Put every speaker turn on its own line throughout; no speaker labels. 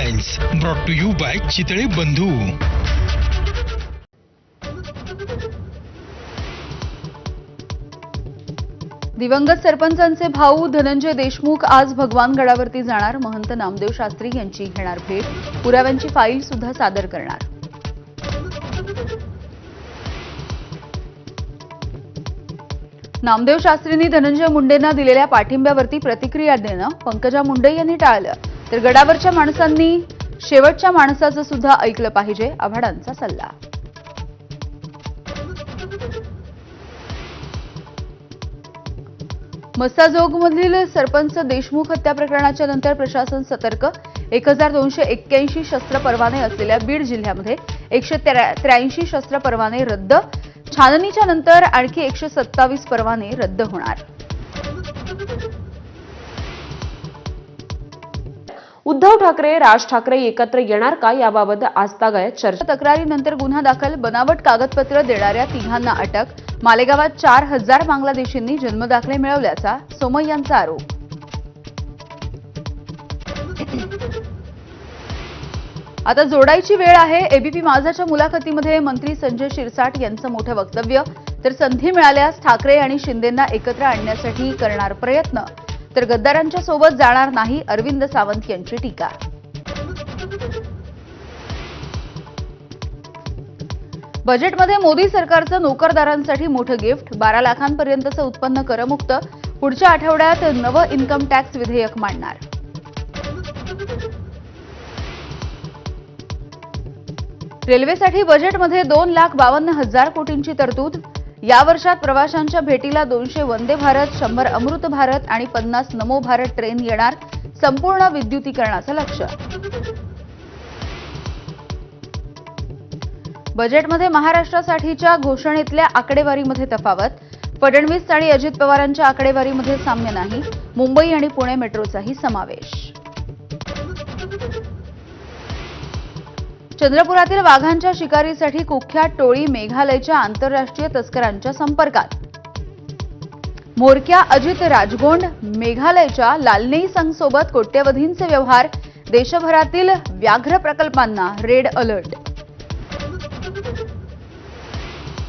Headlines brought to you by Chitale Bandhu.
दिवंगत सरपंचांचे भाऊ धनंजय देशमुख आज भगवानगडावरती जाणार. महंत नामदेव शास्त्री यांची घेणार भेट. पुराव्यांची फाईल सुद्धा सादर करणार. नामदेव शास्त्रींनी धनंजय मुंडेंना दिलेल्या पाठिंब्यावरती प्रतिक्रिया देणं पंकजा मुंडे यांनी टाळलं, तर गडावरच्या माणसांनी शेवटच्या माणसाचं सुद्धा ऐकलं पाहिजे, आव्हाडांचा सल्ला. मस्साजोगमधील सरपंच देशमुख हत्या प्रकरणाच्या नंतर प्रशासन सतर्क. 1281 शस्त्र परवाने असलेल्या बीड जिल्ह्यामध्ये 183 शस्त्र परवाने रद्द. छाननीच्या नंतर आणखी 127 परवाने रद्द होणार.
उद्धव ठाकरे, राज ठाकरे एकत्र येणार का याबाबत आजतागायत चर्चा.
तक्रारीनंतर गुन्हा दाखल. बनावट कागदपत्र देणाऱ्या तिघांना अटक. मालेगावात 4000 बांगलादेशींनी जन्मदाखले मिळवल्याचा सोमय्यांचा आरोप. आता जोडायची वेळ आहे. एबीपी माझाच्या मुलाखतीमध्ये मंत्री संजय शिरसाट यांचं मोठं वक्तव्य. तर संधी मिळाल्यास ठाकरे आणि शिंदेंना एकत्र आणण्यासाठी करणार प्रयत्न, तर गद्दारांच्या सोबत जाणार नाही, अरविंद सावंत यांची टीका. बजेटमध्ये मोदी सरकारचं नोकरदारांसाठी मोठं गिफ्ट. 12 लाखांपर्यंतचं उत्पन्न करमुक्त. पुढच्या आठवड्यात नवं इन्कम टॅक्स विधेयक मांडणार. रेल्वेसाठी बजेटमध्ये 2,52,000 कोटींची तरतूद. या वर्षात प्रवाशांच्या भेटीला 200 वंदे भारत, 100 अमृत भारत आणि 50 नमो भारत ट्रेन येणार. संपूर्ण विद्युतीकरणाचं लक्ष्य. बजेटमध्ये महाराष्ट्रासाठीच्या घोषणेतल्या आकडेवारीमध्ये तफावत. फडणवीस आणि अजित पवारांच्या आकडेवारीमध्ये साम्य नाही. मुंबई आणि पुणे मेट्रोचाही समावेश. चंद्रपुरातील वाघांच्या शिकारीसाठी कुख्यात टोळी मेघालयच्या आंतरराष्ट्रीय तस्करांच्या संपर्कात. म्होरक्या अजित राजगोंड. मेघालयच्या लालनेई संघसोबत कोट्यवधींचे व्यवहार. देशभरातील व्याघ्र प्रकल्पांना रेड अलर्ट.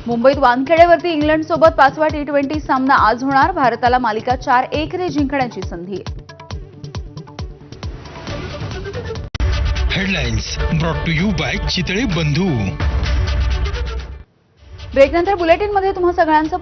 मुंबईत वानखेडेवरती इंग्लंडसोबत 5वा T20 सामना आज होणार. भारताला मालिका 4-1 ने जिंकण्याची संधी.
Headlines brought to you by Chitale Bandhu.
ब्रेकनंतर बुलेटिनमध्ये तुम्हा सगळ्यांचं